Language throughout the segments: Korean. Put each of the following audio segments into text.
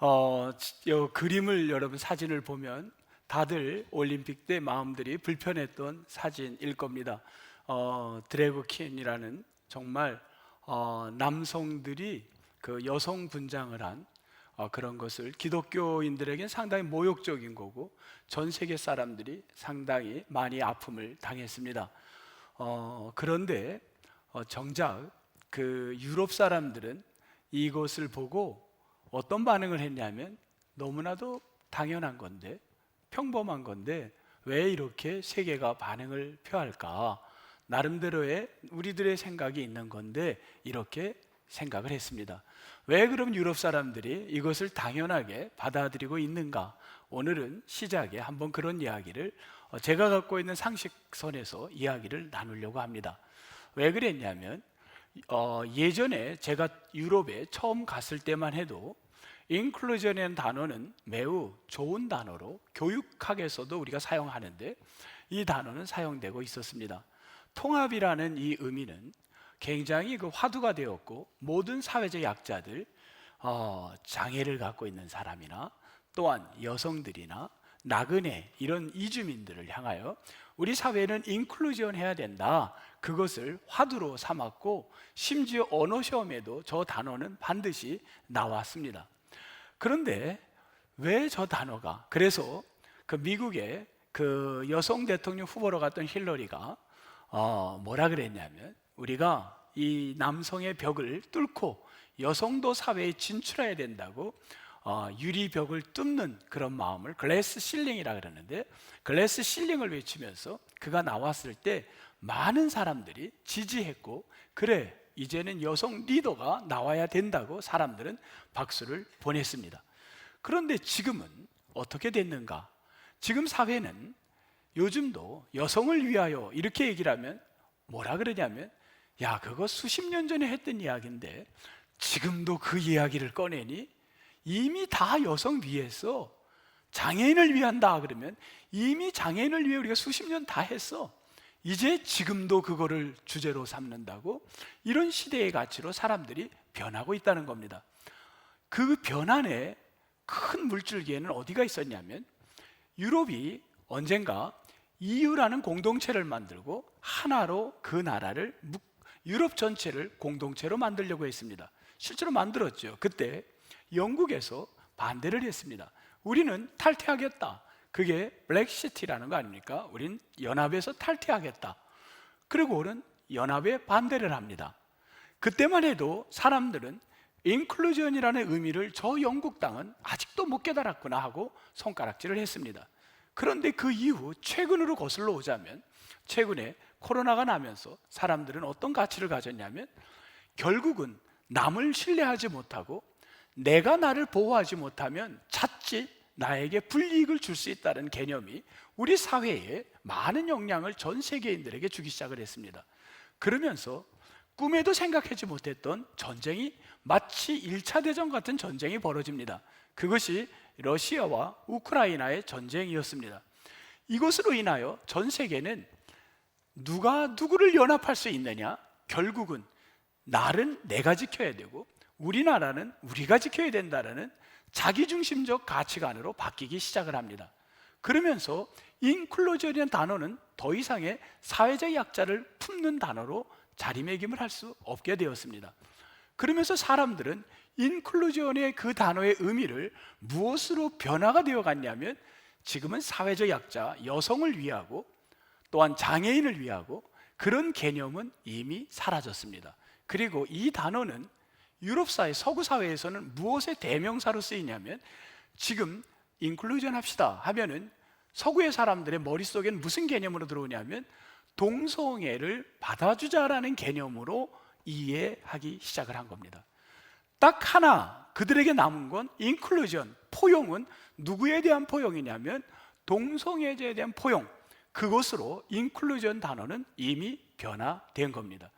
이 그림을 여러분 사진을 보면 다들 올림픽 때 마음들이 불편했던 사진일 겁니다. 드래그 퀸이라는 정말 남성들이 그 여성 분장을 한 그런 것을 기독교인들에겐 상당히 모욕적인 거고 전 세계 사람들이 상당히 많이 아픔을 당했습니다. 그런데 정작 그 유럽 사람들은 이것을 보고 어떤 반응을 했냐면 너무나도 당연한 건데 평범한 건데 왜 이렇게 세계가 반응을 표할까? 나름대로의 우리들의 생각이 있는 건데 이렇게 생각을 했습니다. 왜 그럼 유럽 사람들이 이것을 당연하게 받아들이고 있는가? 오늘은 시작에 한번 그런 이야기를 제가 갖고 있는 상식선에서 이야기를 나누려고 합니다. 왜 그랬냐면 예전에 제가 유럽에 처음 갔을 때만 해도 인클루전이라는 단어는 매우 좋은 단어로 교육학에서도 우리가 사용하는데 이 단어는 사용되고 있었습니다. 통합이라는 이 의미는 굉장히 그 화두가 되었고 모든 사회적 약자들, 장애를 갖고 있는 사람이나 또한 여성들이나 나그네 이런 이주민들을 향하여 우리 사회는 인클루전 해야 된다, 그것을 화두로 삼았고 심지어 언어 시험에도 저 단어는 반드시 나왔습니다. 그런데 왜 저 단어가, 그래서 그 미국의 그 여성 대통령 후보로 갔던 힐러리가 뭐라 그랬냐면 우리가 이 남성의 벽을 뚫고 여성도 사회에 진출해야 된다고 유리벽을 뚫는 그런 마음을 글래스 실링이라 그러는데, 글래스 실링을 외치면서 그가 나왔을 때 많은 사람들이 지지했고, 그래 이제는 여성 리더가 나와야 된다고 사람들은 박수를 보냈습니다. 그런데 지금은 어떻게 됐는가? 지금 사회는 요즘도 여성을 위하여 이렇게 얘기를 하면 뭐라 그러냐면, 야 그거 수십 년 전에 했던 이야기인데 지금도 그 이야기를 꺼내니? 이미 다 여성 위해서 장애인을 위한다 그러면 이미 장애인을 위해 우리가 수십 년 다 했어. 이제 지금도 그거를 주제로 삼는다고? 이런 시대의 가치로 사람들이 변하고 있다는 겁니다. 그 변환의 큰 물줄기에는 어디가 있었냐면 유럽이 언젠가 EU라는 공동체를 만들고 하나로 그 나라를 유럽 전체를 공동체로 만들려고 했습니다. 실제로 만들었죠. 그때 영국에서 반대를 했습니다. 우리는 탈퇴하겠다. 그게 브렉시트라는 거 아닙니까? 우린 연합에서 탈퇴하겠다. 그리고는 연합에 반대를 합니다. 그때만 해도 사람들은 인클루전이라는 의미를 저 영국 땅은 아직도 못 깨달았구나 하고 손가락질을 했습니다. 그런데 그 이후 최근으로 거슬러 오자면 최근에 코로나가 나면서 사람들은 어떤 가치를 가졌냐면 결국은 남을 신뢰하지 못하고 내가 나를 보호하지 못하면 자칫 나에게 불이익을 줄 수 있다는 개념이 우리 사회에 많은 영향을 전 세계인들에게 주기 시작을 했습니다. 그러면서 꿈에도 생각하지 못했던 전쟁이 마치 1차 대전 같은 전쟁이 벌어집니다. 그것이 러시아와 우크라이나의 전쟁이었습니다. 이것으로 인하여 전 세계는 누가 누구를 연합할 수 있느냐? 결국은 나는 내가 지켜야 되고 우리나라는 우리가 지켜야 된다는 자기중심적 가치관으로 바뀌기 시작을 합니다. 그러면서 인클루전이라는 단어는 더 이상의 사회적 약자를 품는 단어로 자리매김을 할 수 없게 되었습니다. 그러면서 사람들은 인클루전의 그 단어의 의미를 무엇으로 변화가 되어 갔냐면 지금은 사회적 약자, 여성을 위하고 또한 장애인을 위하고 그런 개념은 이미 사라졌습니다. 그리고 이 단어는 유럽 사회, 서구 사회에서는 무엇의 대명사로 쓰이냐면 지금 인클루전 합시다 하면은 서구의 사람들의 머릿속에는 무슨 개념으로 들어오냐면 동성애를 받아주자라는 개념으로 이해하기 시작을 한 겁니다. 딱 하나 그들에게 남은 건 인클루전, 포용은 누구에 대한 포용이냐면 동성애자에 대한 포용, 그것으로 인클루전 단어는 이미 변화된 겁니다.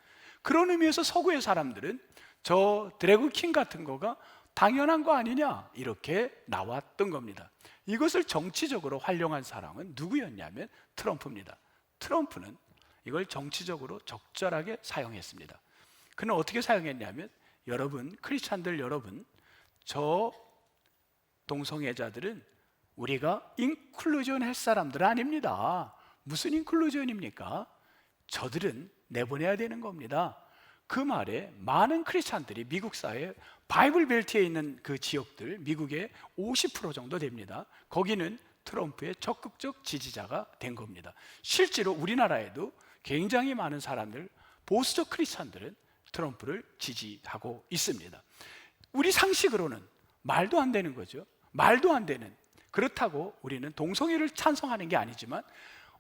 그런 의미에서 서구의 사람들은 저 드래그 킹 같은 거가 당연한 거 아니냐 이렇게 나왔던 겁니다. 이것을 정치적으로 활용한 사람은 누구였냐면 트럼프입니다. 트럼프는 이걸 정치적으로 적절하게 사용했습니다. 그는 어떻게 사용했냐면 여러분, 크리스찬들 여러분, 저 동성애자들은 우리가 인클루전 할 사람들 아닙니다. 무슨 인클루전입니까? 저들은 내보내야 되는 겁니다. 그 말에 많은 크리스찬들이 미국 사회 바이블 벨트에 있는 그 지역들, 미국의 50% 정도 됩니다. 거기는 트럼프의 적극적 지지자가 된 겁니다. 실제로 우리나라에도 굉장히 많은 사람들, 보수적 크리스찬들은 트럼프를 지지하고 있습니다. 우리 상식으로는 말도 안 되는 거죠. 말도 안 되는. 그렇다고 우리는 동성애를 찬성하는 게 아니지만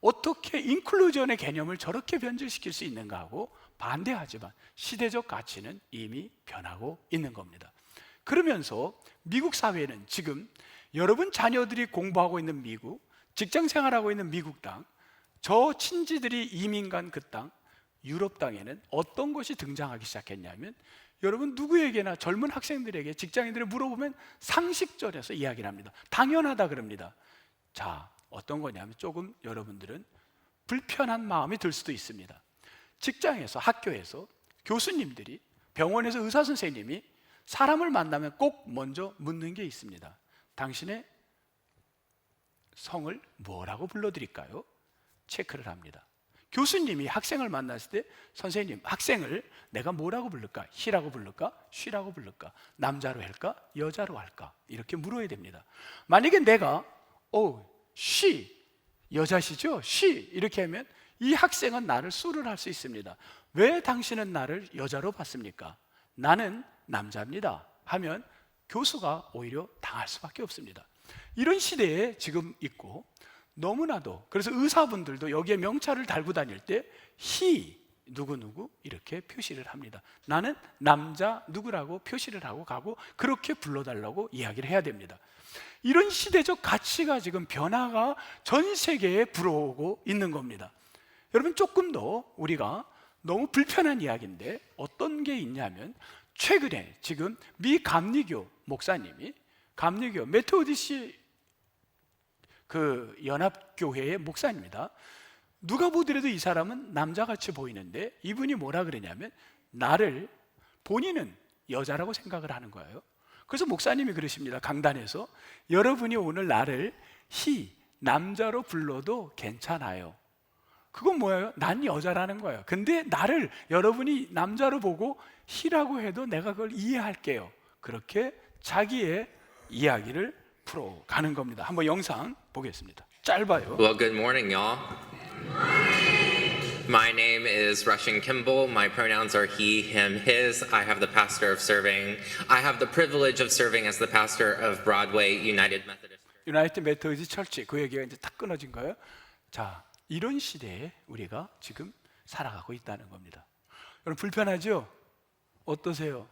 어떻게 인클루전의 개념을 저렇게 변질시킬 수 있는가 하고 반대하지만 시대적 가치는 이미 변하고 있는 겁니다. 그러면서 미국 사회는 지금 여러분 자녀들이 공부하고 있는 미국, 직장 생활하고 있는 미국 땅, 저 친지들이 이민 간 그 땅, 유럽 땅에는 어떤 것이 등장하기 시작했냐면 여러분 누구에게나 젊은 학생들에게 직장인들을 물어보면 상식절에서 이야기를 합니다. 당연하다 그럽니다. 자, 어떤 거냐면 조금 여러분들은 불편한 마음이 들 수도 있습니다. 직장에서, 학교에서 교수님들이, 병원에서 의사 선생님이 사람을 만나면 꼭 먼저 묻는 게 있습니다. 당신의 성을 뭐라고 불러드릴까요? 체크를 합니다. 교수님이 학생을 만났을 때 선생님, 학생을 내가 뭐라고 부를까? he라고 부를까? she라고 부를까? 남자로 할까? 여자로 할까? 이렇게 물어야 됩니다. 만약에 내가 she, 여자시죠? she 이렇게 하면 이 학생은 나를 수를 할 수 있습니다. 왜 당신은 나를 여자로 봤습니까? 나는 남자입니다 하면 교수가 오히려 당할 수밖에 없습니다. 이런 시대에 지금 있고 너무나도, 그래서 의사분들도 여기에 명찰을 달고 다닐 때 he 누구누구 이렇게 표시를 합니다. 나는 남자 누구라고 표시를 하고 가고 그렇게 불러달라고 이야기를 해야 됩니다. 이런 시대적 가치가 지금 변화가 전 세계에 불어오고 있는 겁니다. 여러분 조금 더 우리가 너무 불편한 이야기인데 어떤 게 있냐면 최근에 지금 미 감리교 목사님이 감리교 메토디시 그 연합교회의 목사입니다. 누가 보더라도 이 사람은 남자같이 보이는데 이분이 뭐라 그러냐면 나를 본인은 여자라고 생각을 하는 거예요. 그래서 목사님이 그러십니다. 강단에서 여러분이 오늘 나를 he, 남자로 불러도 괜찮아요. 그건 뭐예요? 난 여자라는 거예요. 근데 나를 여러분이 남자로 보고 he라고 해도 내가 그걸 이해할게요. 그렇게 자기의 이야기를 풀어가는 겁니다. 한번 영상 보겠습니다. 짧아요. Well, good morning, y'all. My name is Russian Kimball. My pronouns are he, him, his. I have the pastor of serving. I have the privilege of serving as the pastor of Broadway United Methodist. 유나이티드 메토디스트 철치, 그 얘기가 이제 탁 끊어진 거예요. 자, 이런 시대에 우리가 지금 살아가고 있다는 겁니다. 여러분 불편하죠? 어떠세요?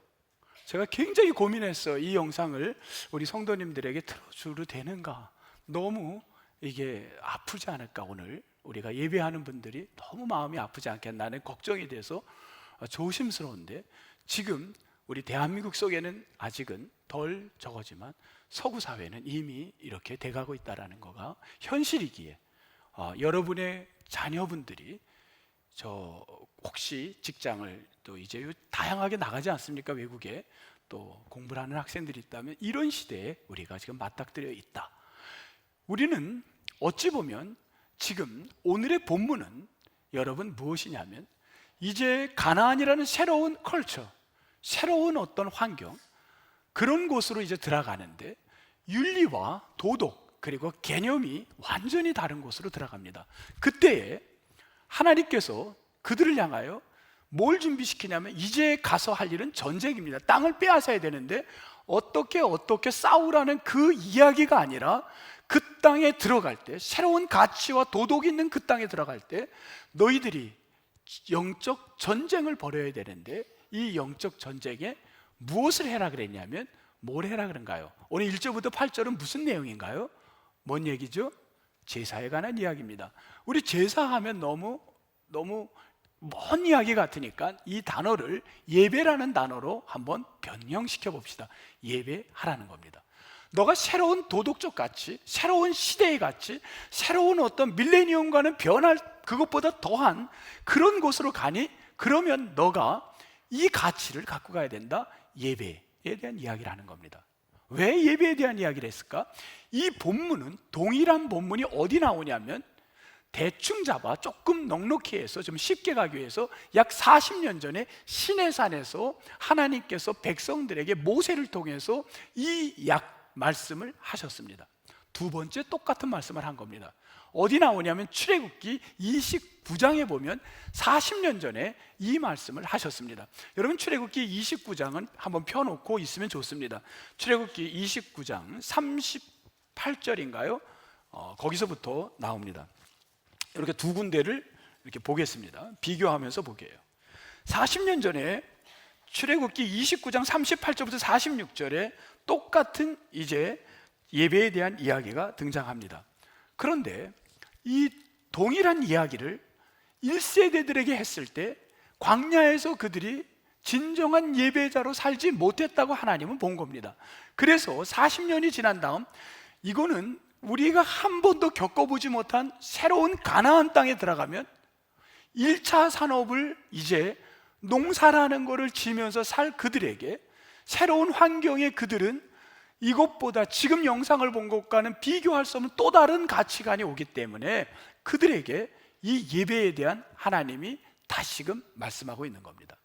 제가 굉장히 고민했어. 이 영상을 우리 성도님들에게 틀어줘도 되는가? 너무 이게 아프지 않을까? 오늘 우리가 예배하는 분들이 너무 마음이 아프지 않겠나는 걱정이 돼서 조심스러운데 지금 우리 대한민국 속에는 아직은 덜 적어지만 서구 사회는 이미 이렇게 돼가고 있다는 거가 현실이기에 여러분의 자녀분들이 저 혹시 직장을 또 이제 다양하게 나가지 않습니까? 외국에 또 공부를 하는 학생들이 있다면 이런 시대에 우리가 지금 맞닥뜨려 있다. 우리는 어찌 보면 지금 오늘의 본문은 여러분 무엇이냐면 이제 가나안이라는 새로운 컬처, 새로운 어떤 환경, 그런 곳으로 이제 들어가는데 윤리와 도덕 그리고 개념이 완전히 다른 곳으로 들어갑니다. 그때에 하나님께서 그들을 향하여 뭘 준비시키냐면 이제 가서 할 일은 전쟁입니다. 땅을 빼앗아야 되는데 어떻게 싸우라는 그 이야기가 아니라 그 땅에 들어갈 때, 새로운 가치와 도덕이 있는 그 땅에 들어갈 때 너희들이 영적 전쟁을 벌여야 되는데 이 영적 전쟁에 무엇을 해라 그랬냐면 뭘 해라 그런가요? 오늘 1절부터 8절은 무슨 내용인가요? 뭔 얘기죠? 제사에 관한 이야기입니다. 우리 제사하면 너무 먼 이야기 같으니까 이 단어를 예배라는 단어로 한번 변형시켜 봅시다. 예배하라는 겁니다. 너가 새로운 도덕적 가치, 새로운 시대의 가치, 새로운 어떤 밀레니엄과는 변할 그것보다 더한 그런 곳으로 가니? 그러면 너가 이 가치를 갖고 가야 된다. 예배에 대한 이야기를 하는 겁니다. 왜 예배에 대한 이야기를 했을까? 이 본문은, 동일한 본문이 어디 나오냐면 대충 잡아 조금 넉넉히 해서 좀 쉽게 가기 위해서 약 40년 전에 시내산에서 하나님께서 백성들에게 모세를 통해서 이 말씀을 하셨습니다. 두 번째 똑같은 말씀을 한 겁니다. 어디 나오냐면 출애굽기 29장에 보면 40년 전에 이 말씀을 하셨습니다. 여러분, 출애굽기 29장은 한번 펴놓고 있으면 좋습니다. 출애굽기 29장 38절인가요? 거기서부터 나옵니다. 이렇게 두 군데를 이렇게 보겠습니다. 비교하면서 보게요. 40년 전에 출애굽기 29장 38절부터 46절에 똑같은 이제 예배에 대한 이야기가 등장합니다. 그런데 이 동일한 이야기를 1세대들에게 했을 때 광야에서 그들이 진정한 예배자로 살지 못했다고 하나님은 본 겁니다. 그래서 40년이 지난 다음 이거는 우리가 한 번도 겪어보지 못한 새로운 가나안 땅에 들어가면 1차 산업을 이제 농사라는 것을 지면서 살 그들에게 새로운 환경에 그들은 이것보다 지금 영상을 본 것과는 비교할 수 없는 또 다른 가치관이 오기 때문에 그들에게 이 예배에 대한 하나님이 다시금 말씀하고 있는 겁니다.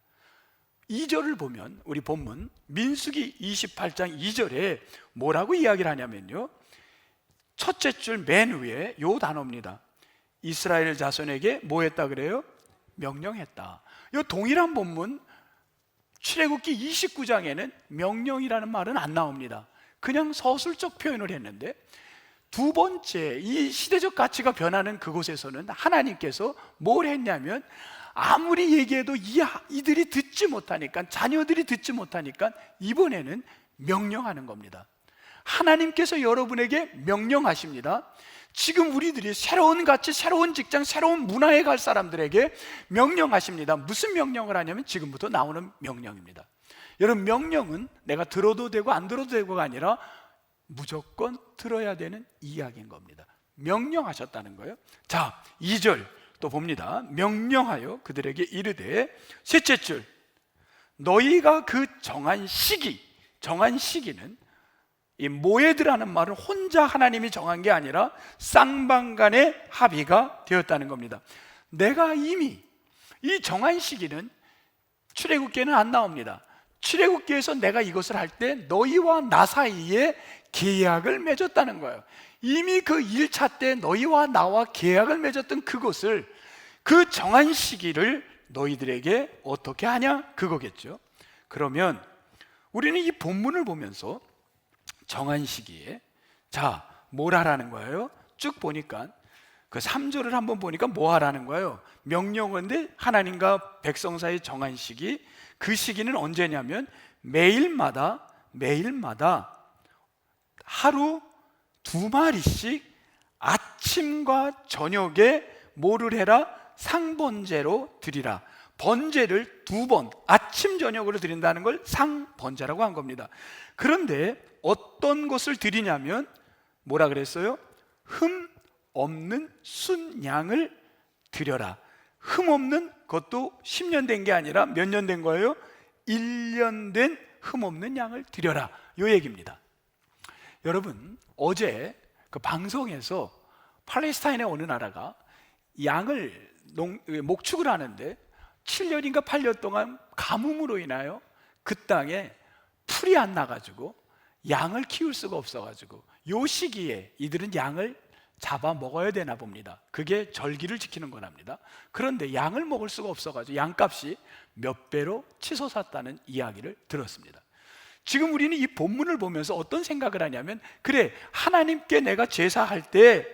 2절을 보면 우리 본문 민수기 28장 2절에 뭐라고 이야기를 하냐면요, 첫째 줄 맨 위에 요 단어입니다. 이스라엘 자손에게 뭐 했다 그래요? 명령했다. 이 동일한 본문 출애굽기 29장에는 명령이라는 말은 안 나옵니다. 그냥 서술적 표현을 했는데 두 번째 이 시대적 가치가 변하는 그곳에서는 하나님께서 뭘 했냐면 아무리 얘기해도 이들이 듣지 못하니까, 자녀들이 듣지 못하니까 이번에는 명령하는 겁니다. 하나님께서 여러분에게 명령하십니다. 지금 우리들이 새로운 가치, 새로운 직장, 새로운 문화에 갈 사람들에게 명령하십니다. 무슨 명령을 하냐면 지금부터 나오는 명령입니다. 여러분, 명령은 내가 들어도 되고 안 들어도 되고가 아니라 무조건 들어야 되는 이야기인 겁니다. 명령하셨다는 거예요. 자, 2절 또 봅니다. 명령하여 그들에게 이르되, 셋째 줄, 너희가 그 정한 시기는 이 모에드라는 말은 혼자 하나님이 정한 게 아니라 쌍방간의 합의가 되었다는 겁니다. 내가 이미 이 정한 시기는 출애굽기에는 안 나옵니다. 출애굽기에서 내가 이것을 할 때 너희와 나 사이에 계약을 맺었다는 거예요. 이미 그 1차 때 너희와 나와 계약을 맺었던 그것을, 그 정한 시기를 너희들에게 어떻게 하냐? 그거겠죠. 그러면 우리는 이 본문을 보면서 정한 시기에 자, 뭘 하라는 거예요? 쭉 보니까 그 3절을 한번 보니까 뭐 하라는 거예요? 명령인데 하나님과 백성 사이 정한 시기, 그 시기는 언제냐면 매일마다 하루 2마리씩 아침과 저녁에 뭐를 해라? 상번제로 드리라. 번제를 2번 아침 저녁으로 드린다는 걸 상번제라고 한 겁니다. 그런데 어떤 것을 드리냐면 뭐라 그랬어요? 흠 없는 순양을 드려라. 흠 없는, 그것도 10년 된 게 아니라 몇 년 된 거예요? 1년 된 흠 없는 양을 드려라, 요 얘기입니다. 여러분, 어제 그 방송에서 팔레스타인의 어느 나라가 양을 목축을 하는데 7년인가 8년 동안 가뭄으로 인하여 그 땅에 풀이 안 나가지고 양을 키울 수가 없어가지고 요 시기에 이들은 양을 잡아 먹어야 되나 봅니다. 그게 절기를 지키는 거랍니다. 그런데 양을 먹을 수가 없어가지고 양값이 몇 배로 치솟았다는 이야기를 들었습니다. 지금 우리는 이 본문을 보면서 어떤 생각을 하냐면, 그래, 하나님께 내가 제사할 때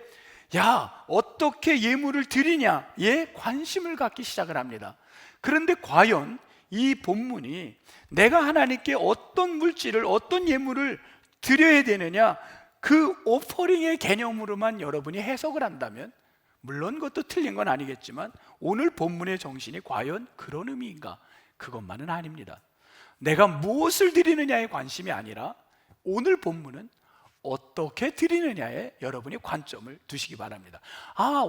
야, 어떻게 예물을 드리냐에 관심을 갖기 시작을 합니다. 그런데 과연 이 본문이 내가 하나님께 어떤 물질을, 어떤 예물을 드려야 되느냐, 그 오퍼링의 개념으로만 여러분이 해석을 한다면, 물론 그것도 틀린 건 아니겠지만 오늘 본문의 정신이 과연 그런 의미인가? 그것만은 아닙니다. 내가 무엇을 드리느냐에 관심이 아니라 오늘 본문은 어떻게 드리느냐에 여러분이 관점을 두시기 바랍니다.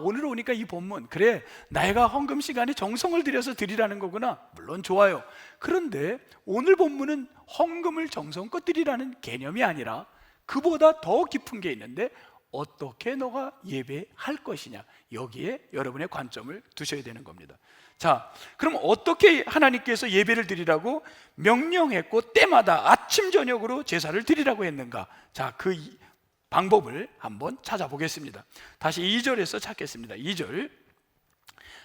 오늘 오니까 이 본문, 그래, 내가 헌금 시간에 정성을 들여서 드리라는 거구나. 물론 좋아요. 그런데 오늘 본문은 헌금을 정성껏 드리라는 개념이 아니라 그보다 더 깊은 게 있는데, 어떻게 너가 예배할 것이냐, 여기에 여러분의 관점을 두셔야 되는 겁니다. 자, 그럼 어떻게 하나님께서 예배를 드리라고 명령했고 때마다 아침 저녁으로 제사를 드리라고 했는가? 자, 그 방법을 한번 찾아보겠습니다. 다시 2절에서 찾겠습니다. 2절,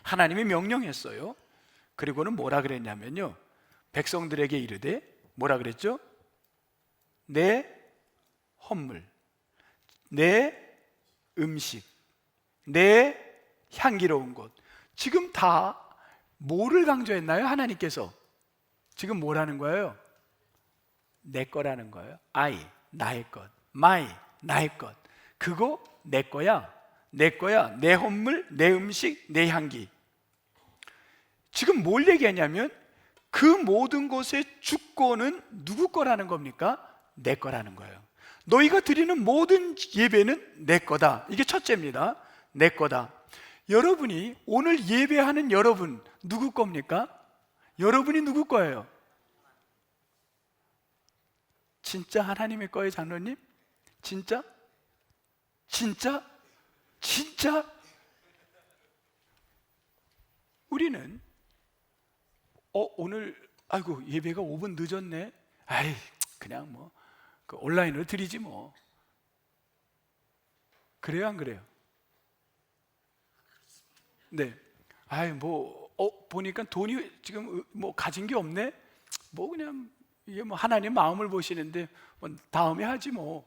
하나님이 명령했어요. 그리고는 뭐라 그랬냐면요, 백성들에게 이르되 뭐라 그랬죠? 내 헌물, 내 음식, 내 향기로운 것. 지금 다 뭐를 강조했나요? 하나님께서 지금 뭐라는 거예요? 내 거라는 거예요. 나의 것. 나의 것. 그거 내 거야. 내 거야. 내 헌물, 내 음식, 내 향기. 지금 뭘 얘기하냐면 그 모든 것의 주권은 누구 거라는 겁니까? 내 거라는 거예요. 너희가 드리는 모든 예배는 내 거다. 이게 첫째입니다. 내 거다. 여러분이 오늘 예배하는 여러분 누구 겁니까? 여러분이 누구 거예요? 진짜 하나님의 거예요, 장로님? 진짜? 진짜? 진짜? 우리는 오늘 아이고 예배가 5분 늦었네. 그냥 뭐 그 온라인으로 드리지 뭐. 그래요, 안 그래요? 네. 보니까 돈이 지금 뭐 가진 게 없네. 뭐 그냥 이게 뭐 하나님 마음을 보시는데 뭐 다음에 하지 뭐.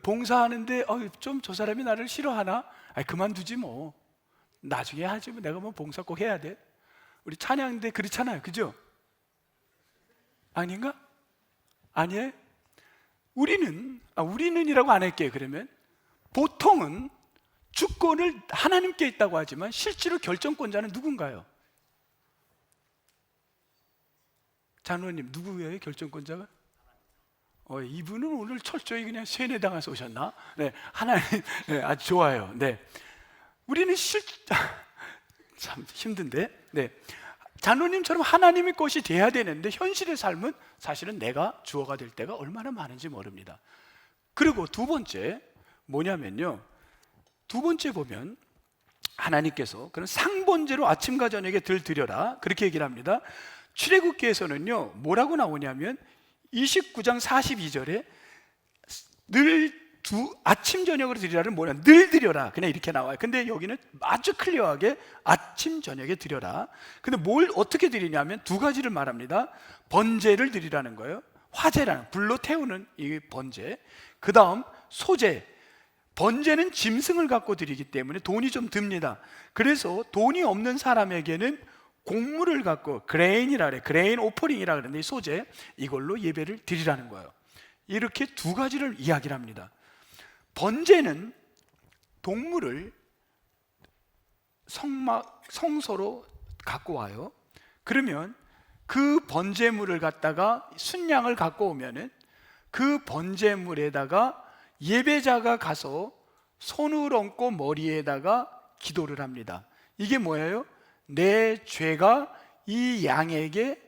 봉사하는데 좀 저 사람이 나를 싫어하나? 그만두지 뭐. 나중에 하지 뭐. 내가 뭐 봉사 꼭 해야 돼. 우리 찬양대 그렇잖아요, 그죠? 아닌가? 아니에요? 우리는이라고 안 할게요. 그러면 보통은 주권을 하나님께 있다고 하지만 실제로 결정권자는 누군가요? 장로님, 누구예요, 결정권자가? 이분은 오늘 철저히 그냥 세뇌당해서 오셨나? 네, 하나님, 네, 아주 좋아요. 네, 우리는 참 힘든데, 네, 장로님처럼 하나님의 것이 돼야 되는데 현실의 삶은 사실은 내가 주어가 될 때가 얼마나 많은지 모릅니다. 그리고 두 번째 뭐냐면요, 두 번째 보면 하나님께서 그런 상번제로 아침과 저녁에 드려라 그렇게 얘기를 합니다. 출애굽기에서는요 뭐라고 나오냐면 29장 42절에 아침 저녁으로 드리라를 뭐냐, 늘 드려라, 그냥 이렇게 나와요. 근데 여기는 아주 클리어하게 아침 저녁에 드려라. 근데 뭘 어떻게 드리냐면 두 가지를 말합니다. 번제를 드리라는 거예요. 화제라는, 불로 태우는 이 번제. 그 다음 소제. 번제는 짐승을 갖고 드리기 때문에 돈이 좀 듭니다. 그래서 돈이 없는 사람에게는 곡물을 갖고 그레인이라 그래, 그레인 오퍼링이라 그러는데 이 소제, 이걸로 예배를 드리라는 거예요. 이렇게 두 가지를 이야기를 합니다. 번제는 동물을 성소로 갖고 와요. 그러면 그 번제물을 갖다가 순양을 갖고 오면은 그 번제물에다가 예배자가 가서 손을 얹고 머리에다가 기도를 합니다. 이게 뭐예요? 내 죄가 이 양에게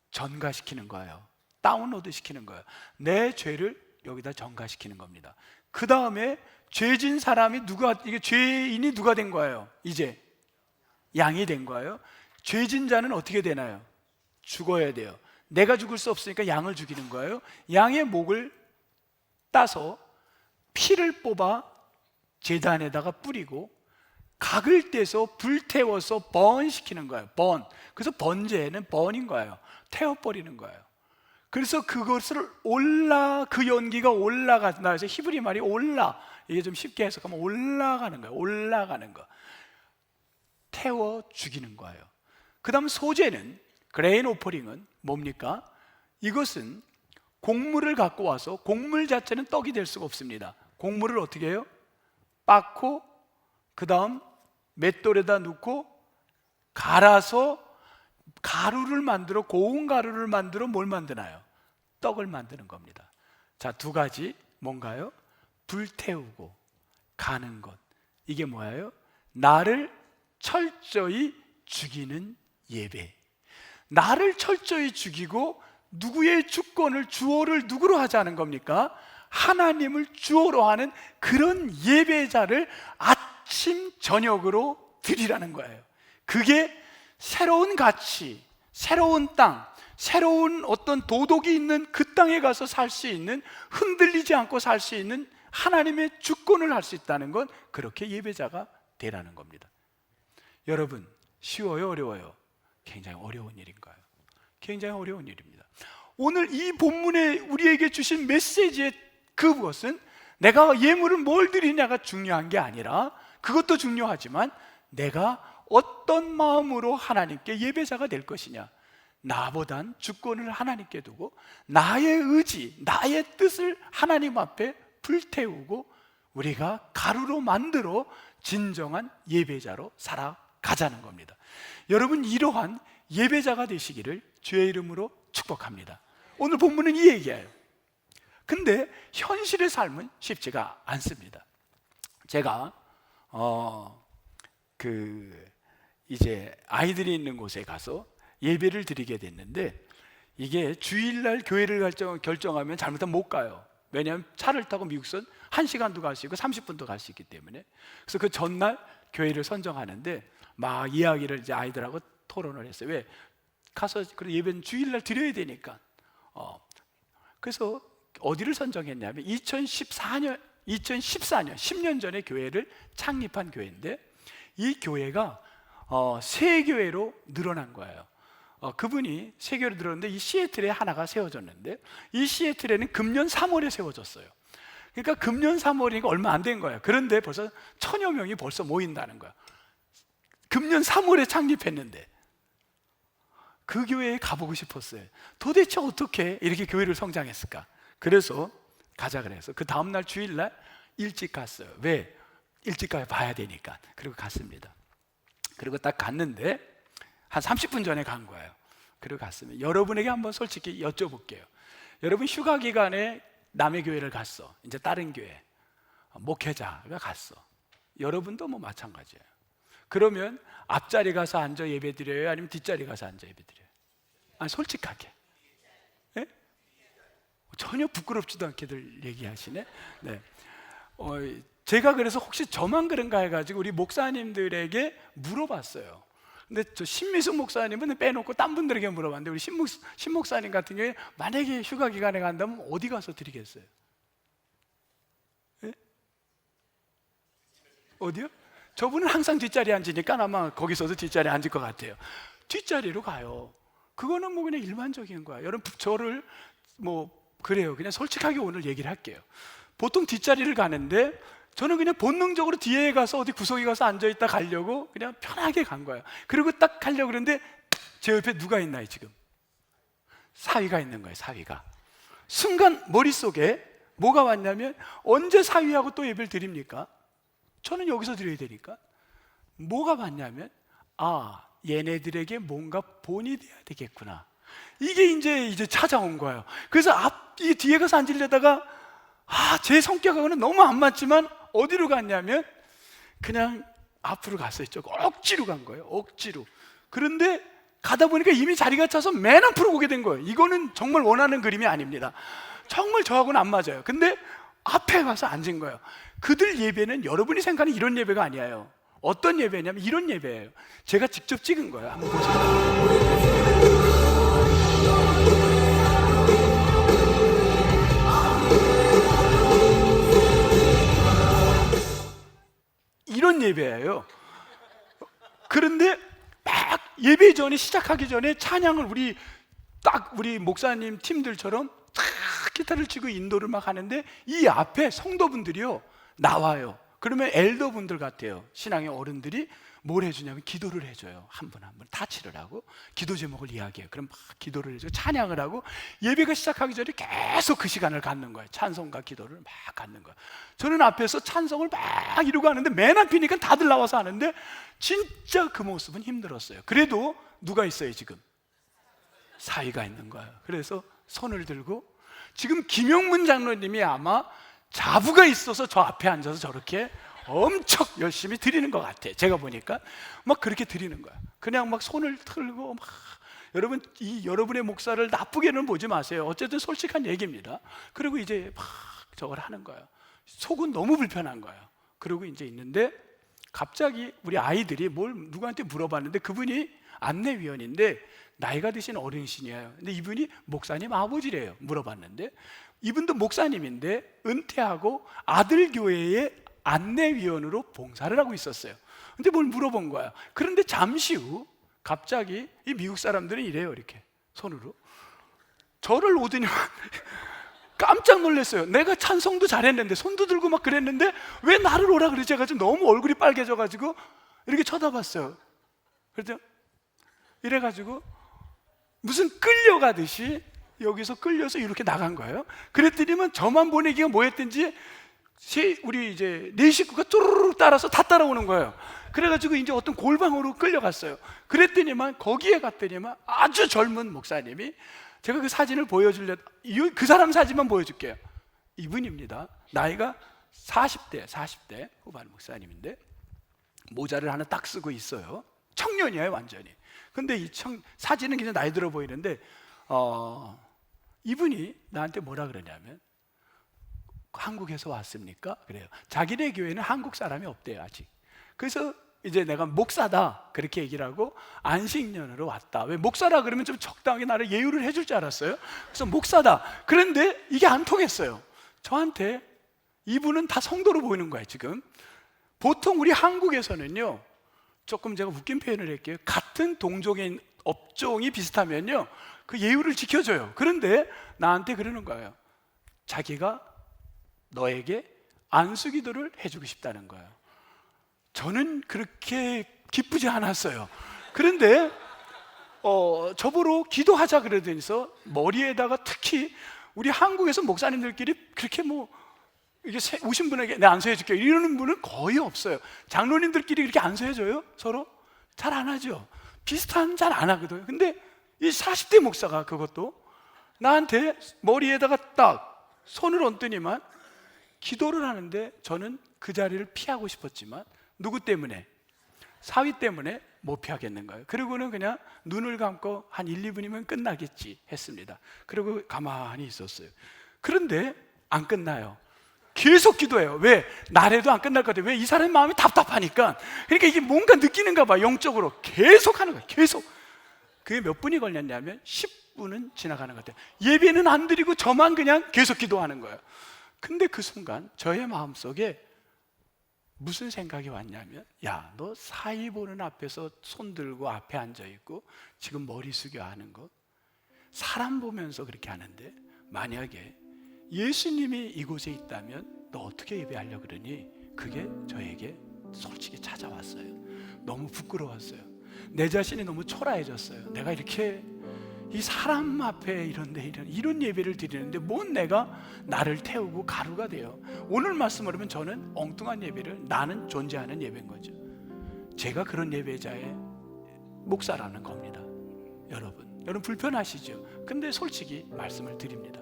전가시키는 거예요. 다운로드 시키는 거예요. 내 죄를 여기다 전가시키는 겁니다. 그 다음에 죄진 사람이 이게 죄인이 누가 된 거예요? 이제 양이 된 거예요. 죄진 자는 어떻게 되나요? 죽어야 돼요. 내가 죽을 수 없으니까 양을 죽이는 거예요. 양의 목을 따서 피를 뽑아 제단에다가 뿌리고 각을 떼서 불태워서 번시키는 거예요. 그래서 번제는 번인 거예요. 태워버리는 거예요. 그래서 그것을 그 연기가 올라간다 해서 히브리 말이 이게 좀 쉽게 해석하면 올라가는 거예요. 올라가는 거, 태워 죽이는 거예요. 그 다음 소제는, 그레인 오퍼링은 뭡니까? 이것은 곡물을 갖고 와서, 곡물 자체는 떡이 될 수가 없습니다. 곡물을 어떻게 해요? 빻고 그 다음 맷돌에다 넣고 갈아서 가루를 만들어, 고운 가루를 만들어 뭘 만드나요? 떡을 만드는 겁니다. 자, 두 가지 뭔가요? 불태우고 가는 것. 이게 뭐예요? 나를 철저히 죽이는 예배. 나를 철저히 죽이고 누구의 주권을, 주어를 누구로 하자는 겁니까? 하나님을 주어로 하는 그런 예배자를 아침 저녁으로 드리라는 거예요. 그게 새로운 가치, 새로운 땅, 새로운 어떤 도덕이 있는 그 땅에 가서 살 수 있는, 흔들리지 않고 살 수 있는 하나님의 주권을 할 수 있다는 건 그렇게 예배자가 되라는 겁니다. 여러분, 쉬워요, 어려워요? 굉장히 어려운 일인가요? 굉장히 어려운 일입니다. 오늘 이 본문에 우리에게 주신 메시지의 그것은 내가 예물을 뭘 드리냐가 중요한 게 아니라, 그것도 중요하지만 내가 어떤 마음으로 하나님께 예배자가 될 것이냐, 나보단 주권을 하나님께 두고 나의 의지, 나의 뜻을 하나님 앞에 불태우고 우리가 가루로 만들어 진정한 예배자로 살아가자는 겁니다. 여러분, 이러한 예배자가 되시기를 주의 이름으로 축복합니다. 오늘 본문은 이 얘기예요. 근데 현실의 삶은 쉽지가 않습니다. 제가 이제 아이들이 있는 곳에 가서 예배를 드리게 됐는데, 이게 주일날 교회를 결정하면 잘못하면 못 가요. 왜냐하면 차를 타고 미국선 1시간도 갈 수 있고 30분도 갈 수 있기 때문에. 그래서 그 전날 교회를 선정하는데 막 이야기를 이제 아이들하고 토론을 했어요. 왜? 가서 그런 예배는 주일날 드려야 되니까. 그래서 어디를 선정했냐면 2014년 10년 전에 교회를 창립한 교회인데, 이 교회가 세 교회로 늘어난 거예요. 그분이 세 교회로 늘었는데 이 시애틀에 하나가 세워졌는데, 이 시애틀에는 금년 3월에 세워졌어요. 그러니까 금년 3월이니까 얼마 안 된 거예요. 그런데 벌써 1000여 명이 벌써 모인다는 거예요. 금년 3월에 창립했는데. 그 교회에 가보고 싶었어요. 도대체 어떻게 이렇게 교회를 성장했을까? 그래서 가자 그래서 그 다음날 주일날 일찍 갔어요. 왜? 일찍 가야 봐야 되니까. 그리고 갔습니다. 그리고 딱 갔는데 한 30분 전에 간 거예요. 그리고 갔으면 여러분에게 한번 솔직히 여쭤볼게요. 여러분, 휴가 기간에 남의 교회를 갔어. 이제 다른 교회 목회자가 갔어. 여러분도 뭐 마찬가지예요. 그러면 앞자리 가서 앉아 예배 드려요? 아니면 뒷자리 가서 앉아 예배 드려요? 아니, 솔직하게. 네? 전혀 부끄럽지도 않게들 얘기하시네. 네. 제가 그래서 혹시 저만 그런가 해가지고 우리 목사님들에게 물어봤어요. 근데 저 신미숙 목사님은 빼놓고 딴 분들에게 물어봤는데, 우리 신 목사님 같은 경우에 만약에 휴가 기간에 간다면 어디 가서 드리겠어요? 네? 어디요? 저분은 항상 뒷자리에 앉으니까 아마 거기서도 뒷자리에 앉을 것 같아요. 뒷자리로 가요. 그거는 뭐 그냥 일반적인 거야. 여러분, 저를 뭐 그래요. 그냥 솔직하게 오늘 얘기를 할게요. 보통 뒷자리를 가는데 저는 그냥 본능적으로 뒤에 가서 어디 구석에 가서 앉아있다 가려고 그냥 편하게 간 거예요. 그리고 딱 가려고 그러는데 제 옆에 누가 있나요 지금? 사위가 있는 거예요. 사위가. 순간 머릿속에 뭐가 왔냐면, 언제 사위하고 또 예배를 드립니까? 저는 여기서 드려야 되니까. 뭐가 왔냐면, 얘네들에게 뭔가 본이 돼야 되겠구나. 이게 이제 찾아온 거예요. 그래서 이 뒤에 가서 앉으려다가 제 성격하고는 너무 안 맞지만 어디로 갔냐면 그냥 앞으로 갔어요. 억지로 간 거예요. 억지로. 그런데 가다 보니까 이미 자리가 차서 맨 앞으로 오게 된 거예요. 이거는 정말 원하는 그림이 아닙니다. 정말 저하고는 안 맞아요. 근데 앞에 가서 앉은 거예요. 그들 예배는 여러분이 생각하는 이런 예배가 아니에요. 어떤 예배냐면 이런 예배예요. 제가 직접 찍은 거예요. 한번 보세요. 이런 예배예요. 그런데 막 예배 전에, 시작하기 전에 찬양을 우리 목사님 팀들처럼 탁 기타를 치고 인도를 막 하는데, 이 앞에 성도분들이요 나와요. 그러면 엘더분들 같아요. 신앙의 어른들이 뭘 해주냐면 기도를 해줘요. 한 분 한 분 다 치르라고 기도 제목을 이야기해요. 그럼 막 기도를 해주고 찬양을 하고, 예배가 시작하기 전에 계속 그 시간을 갖는 거예요. 찬송과 기도를 막 갖는 거예요. 저는 앞에서 찬송을 막 이루고 하는데 맨 앞이니까 다들 나와서 하는데 진짜 그 모습은 힘들었어요. 그래도 누가 있어요 지금? 사위가 있는 거예요. 그래서 손을 들고 지금 김용문 장로님이 아마 자부가 있어서 저 앞에 앉아서 저렇게 엄청 열심히 드리는 것 같아. 제가 보니까 막 그렇게 드리는 거야. 그냥 막 손을 틀고 막. 여러분, 이 여러분의 목사를 나쁘게는 보지 마세요. 어쨌든 솔직한 얘기입니다. 그리고 이제 막 저걸 하는 거예요. 속은 너무 불편한 거예요. 그러고 이제 있는데 갑자기 우리 아이들이 뭘 누구한테 물어봤는데, 그분이 안내위원인데 나이가 드신 어르신이에요. 근데 이분이 목사님 아버지래요. 물어봤는데 이분도 목사님인데 은퇴하고 아들 교회의 안내위원으로 봉사를 하고 있었어요. 근데 뭘 물어본 거야. 그런데 잠시 후 갑자기 이 미국 사람들은 이래요. 이렇게 손으로 저를 오더니만 깜짝 놀랐어요. 내가 찬송도 잘했는데 손도 들고 막 그랬는데 왜 나를 오라 그러지 해가지고 너무 얼굴이 빨개져가지고 이렇게 쳐다봤어요. 그래서 이래가지고 무슨 끌려가듯이 여기서 끌려서 이렇게 나간 거예요. 그랬더니만 저만 보내기가 뭐였든지 우리 이제 네 식구가 쪼르륵 따라서 다 따라오는 거예요. 그래가지고 이제 어떤 골방으로 끌려갔어요. 그랬더니만 거기에 갔더니만 아주 젊은 목사님이, 제가 그 사진을 그 사람 사진만 보여줄게요. 이분입니다. 나이가 40대 후반 목사님인데 모자를 하나 딱 쓰고 있어요. 청년이에요, 완전히. 근데 이 사진은 그냥 나이 들어 보이는데 이분이 나한테 뭐라 그러냐면, 한국에서 왔습니까? 그래요. 자기네 교회는 한국 사람이 없대요, 아직. 그래서 이제 내가 목사다 그렇게 얘기를 하고 안식년으로 왔다. 왜 목사라 그러면 좀 적당하게 나를 예우를 해줄 줄 알았어요. 그래서 목사다. 그런데 이게 안 통했어요. 저한테 이분은 다 성도로 보이는 거예요, 지금. 보통 우리 한국에서는요, 조금 제가 웃긴 표현을 할게요. 같은 동종의 업종이 비슷하면요, 그 예우를 지켜줘요. 그런데 나한테 그러는 거예요. 자기가 너에게 안수기도를 해주고 싶다는 거예요. 저는 그렇게 기쁘지 않았어요. 그런데 저보러 기도하자 그러면서 머리에다가, 특히 우리 한국에서 목사님들끼리 그렇게 뭐 이게 오신 분에게 내 안수해 줄게 이러는 분은 거의 없어요. 장로님들끼리 그렇게 안수해 줘요? 서로? 잘 안 하죠. 비슷한 잘 안 하거든요. 근데 이 40대 목사가 그것도 나한테 머리에다가 딱 손을 얹더니만 기도를 하는데, 저는 그 자리를 피하고 싶었지만 누구 때문에? 사위 때문에 못 피하겠는 거예요. 그리고는 그냥 눈을 감고 한 1, 2분이면 끝나겠지 했습니다. 그리고 가만히 있었어요. 그런데 안 끝나요. 계속 기도해요. 왜? 나래도 안 끝날 것 같아요. 왜? 이 사람의 마음이 답답하니까. 그러니까 이게 뭔가 느끼는가 봐. 영적으로 계속 하는 거예요. 계속. 그게 몇 분이 걸렸냐면 10분은 지나가는 것 같아요. 예배는 안 드리고 저만 그냥 계속 기도하는 거예요. 근데 그 순간 저의 마음속에 무슨 생각이 왔냐면, 야, 너 사위 보는 앞에서 손 들고 앞에 앉아있고 지금 머리 숙여 하는 거, 사람 보면서 그렇게 하는데, 만약에 예수님이 이곳에 있다면 너 어떻게 예배하려고 그러니? 그게 저에게 솔직히 찾아왔어요. 너무 부끄러웠어요. 내 자신이 너무 초라해졌어요. 내가 이렇게 이 사람 앞에 이런 예배를 드리는데 뭔 내가 나를 태우고 가루가 돼요. 오늘 말씀으로면 저는 엉뚱한 예배를, 나는 존재하는 예배인 거죠. 제가 그런 예배자의 목사라는 겁니다. 여러분 불편하시죠? 근데 솔직히 말씀을 드립니다.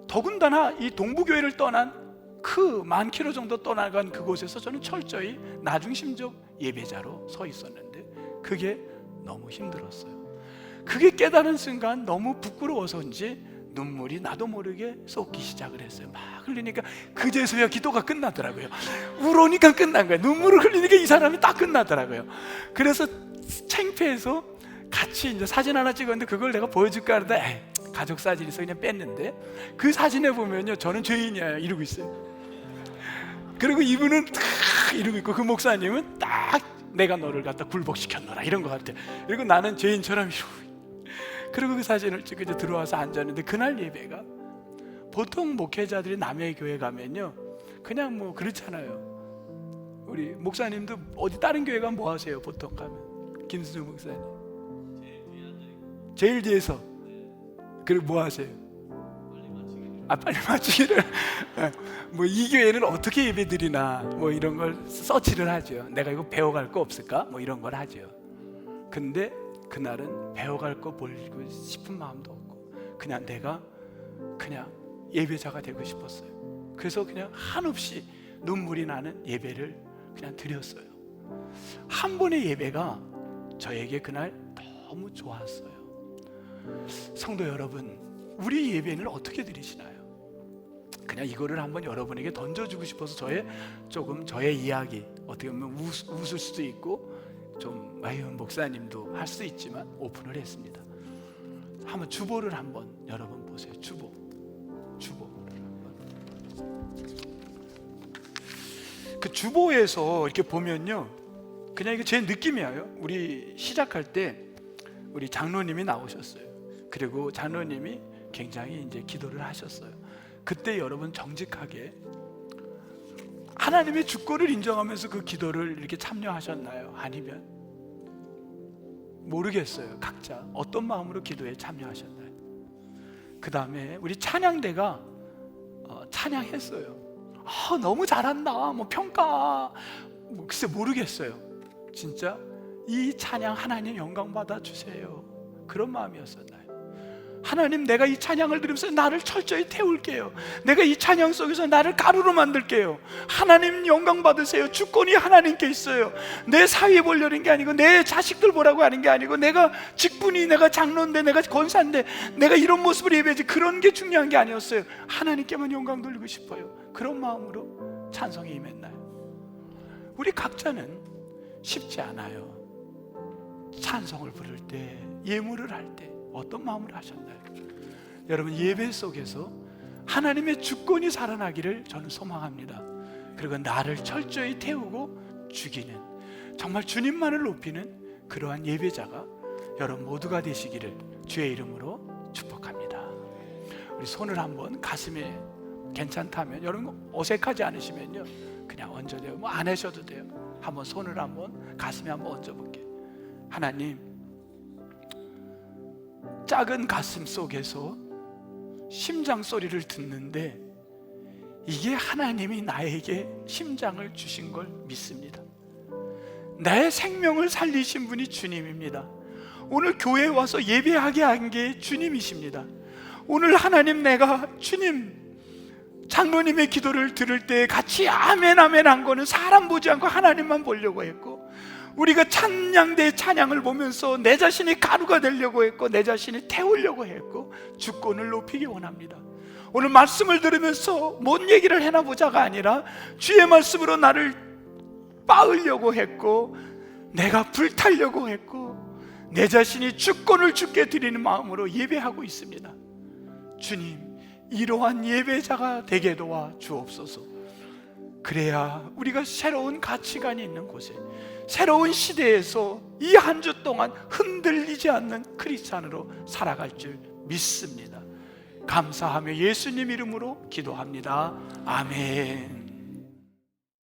더군다나 이 동부교회를 떠난 그 10,000km 정도 떠나간 그곳에서 저는 철저히 나중심적 예배자로 서 있었는데 그게 너무 힘들었어요. 그게 깨달은 순간 너무 부끄러워서인지 눈물이 나도 모르게 쏟기 시작을 했어요. 막 흘리니까 그제서야 기도가 끝나더라고요. 울으니까 끝난 거예요. 눈물을 흘리니까 이 사람이 딱 끝나더라고요. 그래서 창피해서 같이 이제 사진 하나 찍었는데 그걸 내가 보여줄까 하다 가족 사진에서 그냥 뺐는데, 그 사진에 보면요, 저는 죄인이야 이러고 있어요. 그리고 이분은 딱 이러고 있고, 그 목사님은 딱 내가 너를 갖다 굴복시켰노라 이런 것 같아. 그리고 나는 죄인처럼 이러고. 그리고 그 사진을 찍고 이제 들어와서 앉았는데, 그날 예배가, 보통 목회자들이 남의 교회 가면요 그냥 뭐 그렇잖아요. 우리 목사님도 어디 다른 교회 가면 뭐 하세요? 보통 가면 김수정 목사님 제일 뒤에서. 그리고 뭐 하세요? 빨리 맞추기를. 뭐 이 교회는 어떻게 예배드리나 뭐 이런 걸 서치를 하죠. 내가 이거 배워갈 거 없을까? 뭐 이런 걸 하죠. 근데 그날은 배워갈 거 보고 싶은 마음도 없고, 그냥 내가 그냥 예배자가 되고 싶었어요. 그래서 그냥 한없이 눈물이 나는 예배를 그냥 드렸어요. 한 번의 예배가 저에게 그날 너무 좋았어요. 성도 여러분, 우리 예배는 어떻게 드리시나요? 그냥 이거를 한번 여러분에게 던져주고 싶어서 저의 이야기, 어떻게 보면 웃을 수도 있고 좀 목사님도 할 수 있지만 오픈을 했습니다. 한번 주보를 한번 여러분 보세요. 주보를 한번. 그 주보에서 이렇게 보면요, 그냥 이게 제 느낌이에요. 우리 시작할 때 우리 장로님이 나오셨어요. 그리고 장로님이 굉장히 이제 기도를 하셨어요. 그때 여러분 정직하게 하나님의 주권을 인정하면서 그 기도를 이렇게 참여하셨나요? 아니면 모르겠어요. 각자 어떤 마음으로 기도에 참여하셨나요? 그 다음에 우리 찬양대가 찬양했어요. 너무 잘한다, 뭐 평가, 글쎄 모르겠어요. 진짜 이 찬양 하나님 영광 받아 주세요, 그런 마음이었었나요? 하나님, 내가 이 찬양을 들으면서 나를 철저히 태울게요. 내가 이 찬양 속에서 나를 가루로 만들게요. 하나님 영광 받으세요. 주권이 하나님께 있어요. 내 사위 보려는 게 아니고, 내 자식들 보라고 하는 게 아니고, 내가 직분이, 내가 장로인데, 내가 권사인데 내가 이런 모습을 예배하지, 그런 게 중요한 게 아니었어요. 하나님께만 영광 돌리고 싶어요. 그런 마음으로 찬송에 임했나요? 우리 각자는 쉽지 않아요. 찬송을 부를 때, 예물을 할 때 어떤 마음으로 하셨나요? 여러분, 예배 속에서 하나님의 주권이 살아나기를 저는 소망합니다. 그리고 나를 철저히 태우고 죽이는, 정말 주님만을 높이는 그러한 예배자가 여러분 모두가 되시기를 주의 이름으로 축복합니다. 우리 손을 한번 가슴에, 괜찮다면, 여러분 어색하지 않으시면요 그냥 얹어대요. 뭐 안 하셔도 돼요. 한번 손을 한번 가슴에 한번 얹어볼게요. 하나님, 작은 가슴 속에서 심장 소리를 듣는데 이게 하나님이 나에게 심장을 주신 걸 믿습니다. 나의 생명을 살리신 분이 주님입니다. 오늘 교회에 와서 예배하게 한 게 주님이십니다. 오늘 하나님, 내가 주님 장로님의 기도를 들을 때 같이 아멘 아멘 한 거는 사람 보지 않고 하나님만 보려고 했고, 우리가 찬양대의 찬양을 보면서 내 자신이 가루가 되려고 했고, 내 자신이 태우려고 했고, 주권을 높이기 원합니다. 오늘 말씀을 들으면서 뭔 얘기를 해나 보자가 아니라 주의 말씀으로 나를 빻으려고 했고, 내가 불타려고 했고, 내 자신이 주권을 주께 드리는 마음으로 예배하고 있습니다. 주님, 이러한 예배자가 되게 도와 주옵소서. 그래야 우리가 새로운 가치관이 있는 곳에, 새로운 시대에서 이 한 주 동안 흔들리지 않는 크리스찬으로 살아갈 줄 믿습니다. 감사하며 예수님 이름으로 기도합니다. 아멘.